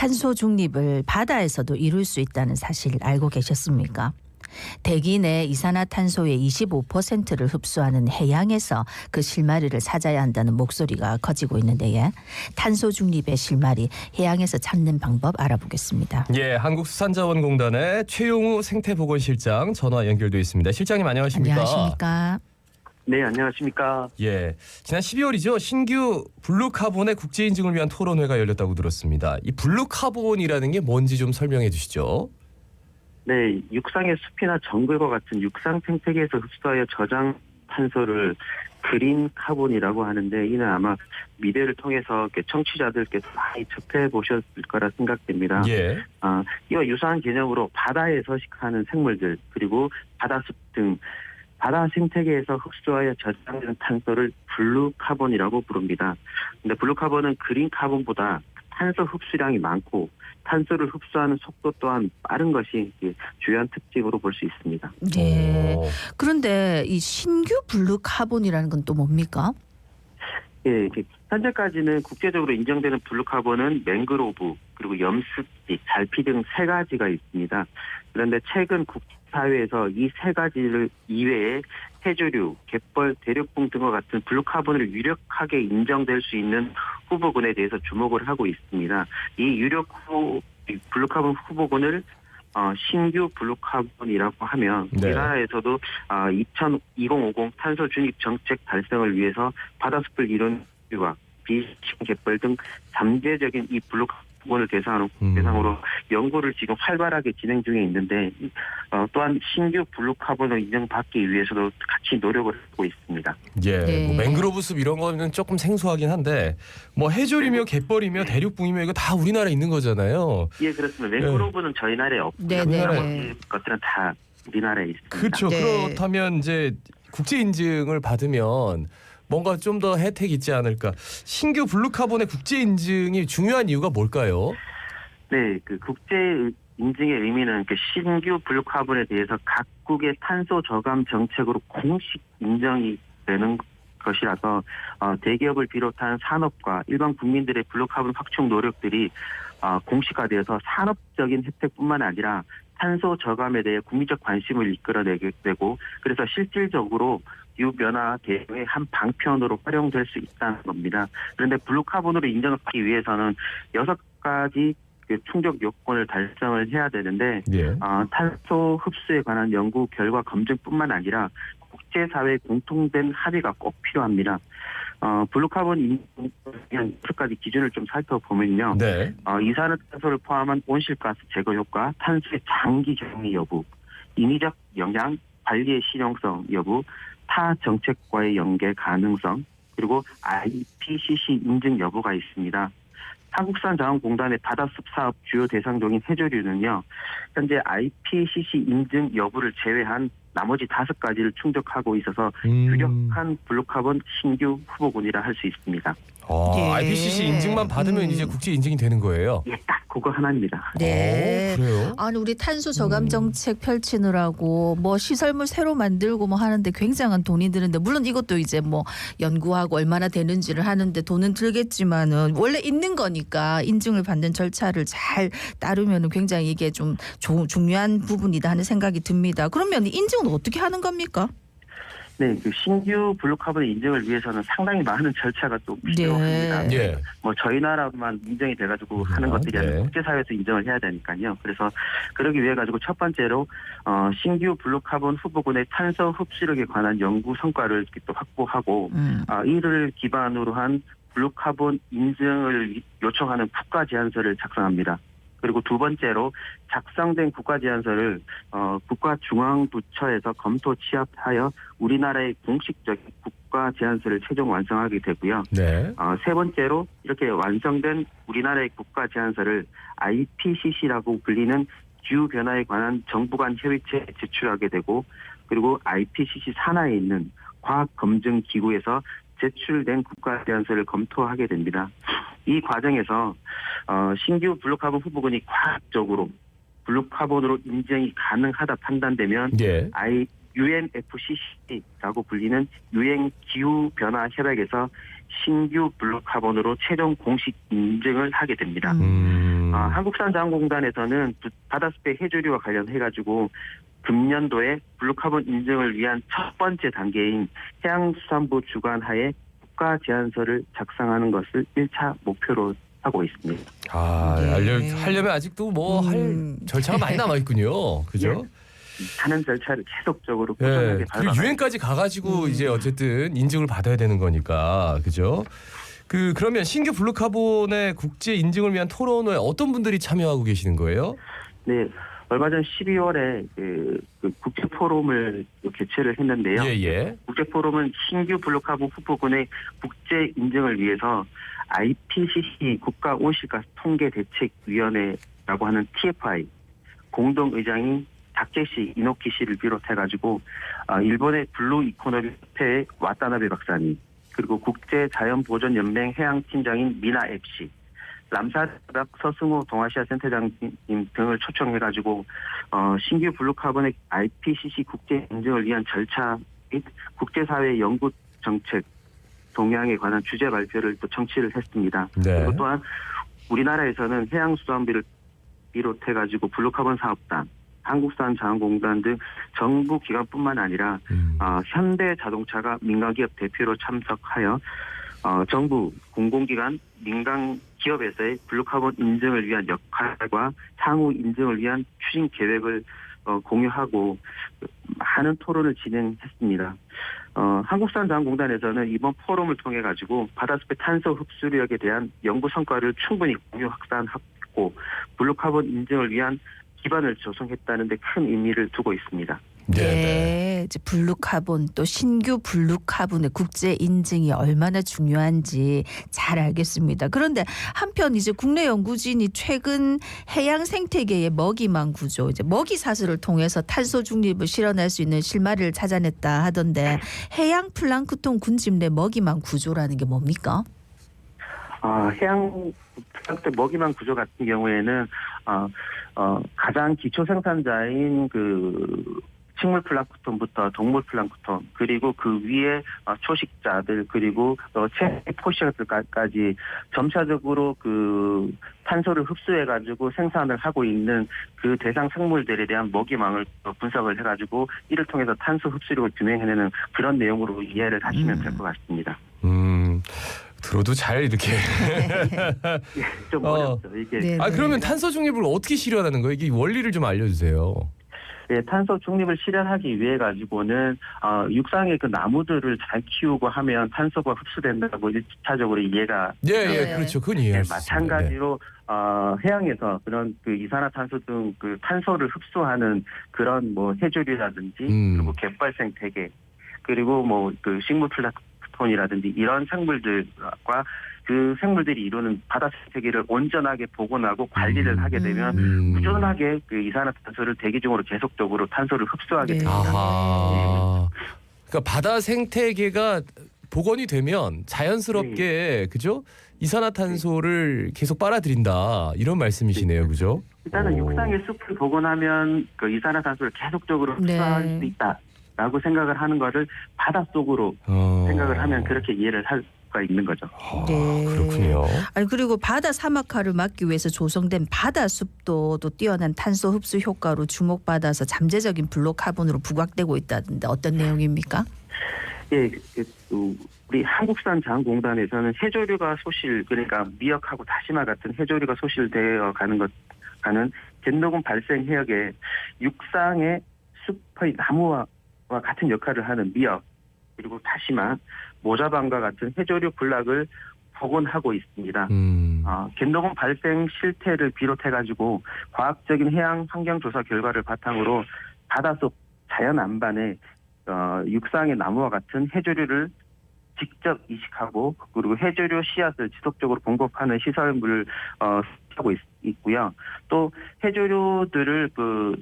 탄소 중립을 바다에서도 이룰 수 있다는 사실 알고 계셨습니까? 대기 내 이산화탄소의 25%를 흡수하는 해양에서 그 실마리를 찾아야 한다는 목소리가 커지고 있는데 탄소 중립의 실마리 해양에서 찾는 방법 알아보겠습니다. 예, 한국수산자원공단의 최용우 생태보건실장 전화 연결돼 있습니다. 실장님 안녕하십니까? 안녕하십니까? 네, 안녕하십니까. 예, 지난 12월이죠. 신규 블루카본의 국제인증을 위한 토론회가 열렸다고 들었습니다. 이 블루카본이라는 게 뭔지 좀 설명해 주시죠. 네, 육상의 숲이나 정글과 같은 육상 생태계에서 흡수하여 저장 탄소를 그린 카본이라고 하는데, 이는 아마 미디어를 통해서 청취자들께서 많이 접해 보셨을 거라 생각됩니다. 예. 이와 유사한 개념으로 바다에 서식하는 생물들, 그리고 바다숲 등 바다 생태계에서 흡수하여 저장되는 탄소를 블루카본이라고 부릅니다. 근데 블루카본은 그린 카본보다 탄소 흡수량이 많고 탄소를 흡수하는 속도 또한 빠른 것이 주요한 특징으로 볼 수 있습니다. 네. 그런데 이 신규 블루카본이라는 건 또 뭡니까? 예, 현재까지는 국제적으로 인정되는 블루카본은 맹그로브, 그리고 염습지, 잘피 등 세 가지가 있습니다. 그런데 최근 국제사회에서 이 세 가지를 이외에 해조류, 갯벌, 대륙붕 등과 같은 블루카본을 유력하게 인정될 수 있는 후보군에 대해서 주목을 하고 있습니다. 이 블루카본 후보군을 신규 블루카본이라고 하면 네. 우리나라에서도 2050 탄소 중립 정책 달성을 위해서 바다숲을 이룬 과 비식 갯벌 등 잠재적인 이 블루카본을 대상으로 연구를 지금 활발하게 진행 중에 있는데, 또한 신규 블루카본을 인정받기 위해서도 같이 노력을 하고 있습니다. 예, 네. 뭐 맹그로브 숲 이런 거는 조금 생소하긴 한데 뭐 해조류며 갯벌이며 대륙붕이며 이거 다 우리나라에 있는 거잖아요. 예, 그렇습니다. 맹그로브는 저희 나라에 없고요. 네네. 나머지 것들은 다 우리나라에 있습니다. 그렇죠. 네. 그렇다면 이제 국제 인증을 받으면 뭔가 좀 더 혜택이 있지 않을까. 신규 블루카본의 국제 인증이 중요한 이유가 뭘까요? 네, 국제 인증의 의미는 신규 블루카본에 대해서 각국의 탄소 저감 정책으로 공식 인정이 되는 것이라서 대기업을 비롯한 산업과 일반 국민들의 블루카본 확충 노력들이 공식화되어서 산업적인 혜택뿐만 아니라 탄소 저감에 대해 국민적 관심을 이끌어내게 되고, 그래서 실질적으로 기후변화 대응의 한 방편으로 활용될 수 있다는 겁니다. 그런데 블루카본으로 인정을 받기 위해서는 6가지 충족 요건을 달성을 해야 되는데, 예. 탄소 흡수에 관한 연구 결과 검증뿐만 아니라 국제사회의 공통된 합의가 꼭 필요합니다. 블루카본 인증 6가지 기준을 좀 살펴보면요. 네. 이산화탄소를 포함한 온실가스 제거 효과, 탄소의 장기 격리 여부, 인위적 영향, 관리의 실용성 여부, 타 정책과의 연계 가능성, 그리고 IPCC 인증 여부가 있습니다. 한국수산자원공단의 바다숲 사업 주요 대상종인 해조류는요, 현재 IPCC 인증 여부를 제외한 나머지 5가지를 충족하고 있어서 유력한 블루카본 신규 후보군이라 할 수 있습니다. 예. IPCC 인증만 받으면 이제 국제 인증이 되는 거예요? 예, 딱 그거 하나입니다. 네. 그래요? 아니 우리 탄소 저감 정책 펼치느라고 뭐 시설물 새로 만들고 뭐 하는데 굉장한 돈이 드는데, 물론 이것도 이제 뭐 연구하고 얼마나 되는지를 하는데 돈은 들겠지만은 원래 있는 거니까 인증을 받는 절차를 잘 따르면은 굉장히 이게 좀 중요한 부분이다 하는 생각이 듭니다. 그러면 인증은 어떻게 하는 겁니까? 네, 신규 블루카본 인증을 위해서는 상당히 많은 절차가 또 필요합니다. 네. 예. 뭐 저희 나라만 인정이 돼가지고 하는 것들이 아니라 네. 국제사회에서 인정을 해야 되니까요. 그래서 그러기 위해 가지고 첫 번째로 신규 블루카본 후보군의 탄소 흡수력에 관한 연구 성과를 또 확보하고, 이를 기반으로 한 블루카본 인증을 요청하는 국가 제안서를 작성합니다. 그리고 두 번째로 작성된 국가 제안서를 국가 중앙부처에서 검토 취합하여 우리나라의 공식적인 국가 제안서를 최종 완성하게 되고요. 네. 세 번째로 이렇게 완성된 우리나라의 국가 제안서를 IPCC라고 불리는 기후변화에 관한 정부 간 협의체에 제출하게 되고, 그리고 IPCC 산하에 있는 과학검증기구에서 제출된 국가 제안서를 검토하게 됩니다. 이 과정에서 신규 블루카본 후보군이 과학적으로 블루카본으로 인정이 가능하다 판단되면 예. UNFCC라고 불리는 유엔 기후변화 협약에서 신규 블루카본으로 최종 공식 인증을 하게 됩니다. 한국산자원공단에서는 바다숲의 해조류와 관련해가지고 금년도에 블루카본 인증을 위한 첫 번째 단계인 해양수산부 주관하에 국가 제안서를 작성하는 것을 1차 목표로 하고 있습니다. 네. 하려면 아직도 뭐 할 절차가 많이 남아 있군요. 그죠? 하는 절차를 계속적으로 꾸준하게 네. 그리고 밟아가야 유엔까지 가가지고 이제 어쨌든 인증을 받아야 되는 거니까 그죠? 그러면 신규 블루카본의 국제 인증을 위한 토론회에 어떤 분들이 참여하고 계시는 거예요? 네, 얼마 전 12월에 그 국제 포럼을 개최를 했는데요. 예. 국제 포럼은 신규 블루카본 후보군의 국제 인증을 위해서 IPCC 국가 온실가스 통계 대책위원회라고 하는 TFI 공동 의장인 다케시 이노키 씨를 비롯해가지고 일본의 블루 이코노미 협회의 와타나베 박사님, 그리고 국제자연보전연맹 해양팀장인 미나 앱씨, 람사르닥 서승호 동아시아 센터장님 등을 초청해가지고 신규 블루카본의 IPCC 국제 인증을 위한 절차 및 국제사회 연구 정책 동향에 관한 주제 발표를 또 청취를 했습니다. 네. 그리고 또한 우리나라에서는 해양수산비를 비롯해가지고 블루카본 사업단, 한국산자원공단 등 정부 기관뿐만 아니라 현대자동차가 민간기업 대표로 참석하여 정부, 공공기관, 민간 기업에서의 블루카본 인증을 위한 역할과 향후 인증을 위한 추진 계획을 공유하고 많은 토론을 진행했습니다. 한국산자원공단에서는 이번 포럼을 통해 가지고 바다숲의 탄소 흡수력에 대한 연구 성과를 충분히 공유 확산하고 블루카본 인증을 위한 기반을 조성했다는 데 큰 의미를 두고 있습니다. 네, 이제 블루카본 또 신규 블루카본의 국제 인증이 얼마나 중요한지 잘 알겠습니다. 그런데 한편 이제 국내 연구진이 최근 해양 생태계의 먹이망 구조, 이제 먹이 사슬을 통해서 탄소 중립을 실현할 수 있는 실마리를 찾아냈다 하던데 해양 플랑크톤 군집 내 먹이망 구조라는 게 뭡니까? 해양 플랑크톤 먹이망 구조 같은 경우에는 가장 기초 생산자인 식물 플랑크톤부터 동물 플랑크톤, 그리고 그 위에 초식자들, 그리고 체포식자들까지 점차적으로 탄소를 흡수해가지고 생산을 하고 있는 그 대상 생물들에 대한 먹이망을 분석을 해가지고 이를 통해서 탄소 흡수력을 규명해내는 그런 내용으로 이해를 하시면 될 것 같습니다. 들어도 잘 이렇게. 좀 어렵죠. 이게. 네. 그러면 탄소 중립을 어떻게 실현하는 거예요? 이게 원리를 좀 알려주세요. 네, 탄소 중립을 실현하기 위해 가지고는 육상의 그 나무들을 잘 키우고 하면 탄소가 흡수된다고 1차적으로 이해가. 네. 그렇죠. 그건 이해할 수 있습니다. 마찬가지로 해양에서 그런 이산화탄소 등 탄소를 흡수하는 그런 해조류라든지 그리고 갯벌 생태계, 그리고 식물 플랑크톤이라든지 이런 생물들과 그 생물들이 이루는 바다 생태계를 온전하게 복원하고 관리를 하게 되면 꾸준하게 이산화탄소를 대기 중으로 계속적으로 탄소를 흡수하게 됩니다. 그러니까 바다 생태계가 복원이 되면 자연스럽게 그죠? 이산화탄소를 계속 빨아들인다 이런 말씀이시네요, 그죠? 일단은 육상의 숲을 복원하면 이산화탄소를 계속적으로 흡수할 수 있다라고 생각을 하는 거를 바다 속으로 생각을 하면 그렇게 이해를 할 수가 있는 거죠. 네. 그렇군요. 그리고 바다 사막화를 막기 위해서 조성된 바다숲도 또 뛰어난 탄소 흡수 효과로 주목받아서 잠재적인 블루카본으로 부각되고 있다던데 어떤 내용입니까? 예, 우리 한국산자원공단에서는 해조류가 그러니까 미역하고 다시마 같은 해조류가 소실되어 가는 갯녹음 발생 해역에 육상의 숲의 나무와 같은 역할을 하는 미역, 그리고 다시마, 모자반과 같은 해조류 군락을 복원하고 있습니다. 갯녹음 발생 실태를 비롯해가지고 과학적인 해양 환경 조사 결과를 바탕으로 바닷속 자연 안반에 육상의 나무와 같은 해조류를 직접 이식하고 그리고 해조류 씨앗을 지속적으로 공급하는 시설물을 하고 있고요. 또 해조류들을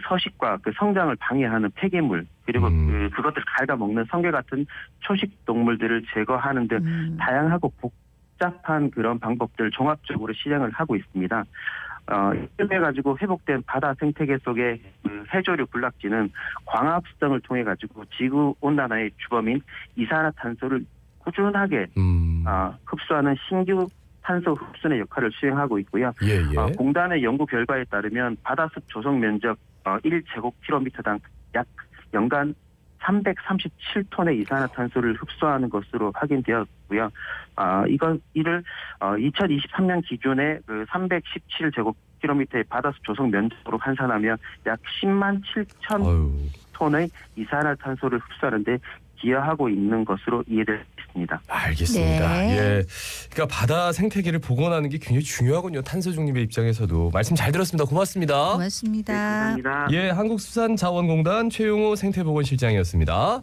서식과 성장을 방해하는 폐기물, 그리고 그것들을 갉아먹는 성게 같은 초식 동물들을 제거하는 등 다양하고 복잡한 그런 방법들을 종합적으로 실행을 하고 있습니다. 이렇게 가지고 회복된 바다 생태계 속의 해조류 군락지는 광합 수정을 통해 가지고 지구 온난화의 주범인 이산화탄소를 꾸준하게 흡수하는 신규 탄소 흡수의 역할을 수행하고 있고요. 예. 공단의 연구 결과에 따르면 바다숲 조성 면적 1제곱킬로미터당 약 연간 337톤의 이산화탄소를 흡수하는 것으로 확인되었고요. 이를 2023년 기준의 그 317제곱킬로미터의 바다숲 조성 면적으로 환산하면 약 10만 7천 톤의 이산화탄소를 흡수하는데 기여하고 있는 것으로 이해되겠습니다. 알겠습니다. 네. 예, 그러니까 바다 생태계를 복원하는 게 굉장히 중요하군요. 탄소 중립의 입장에서도 말씀 잘 들었습니다. 고맙습니다. 고맙습니다. 네, 감사합니다. 예, 한국수산자원공단 최용호 생태보건실장이었습니다.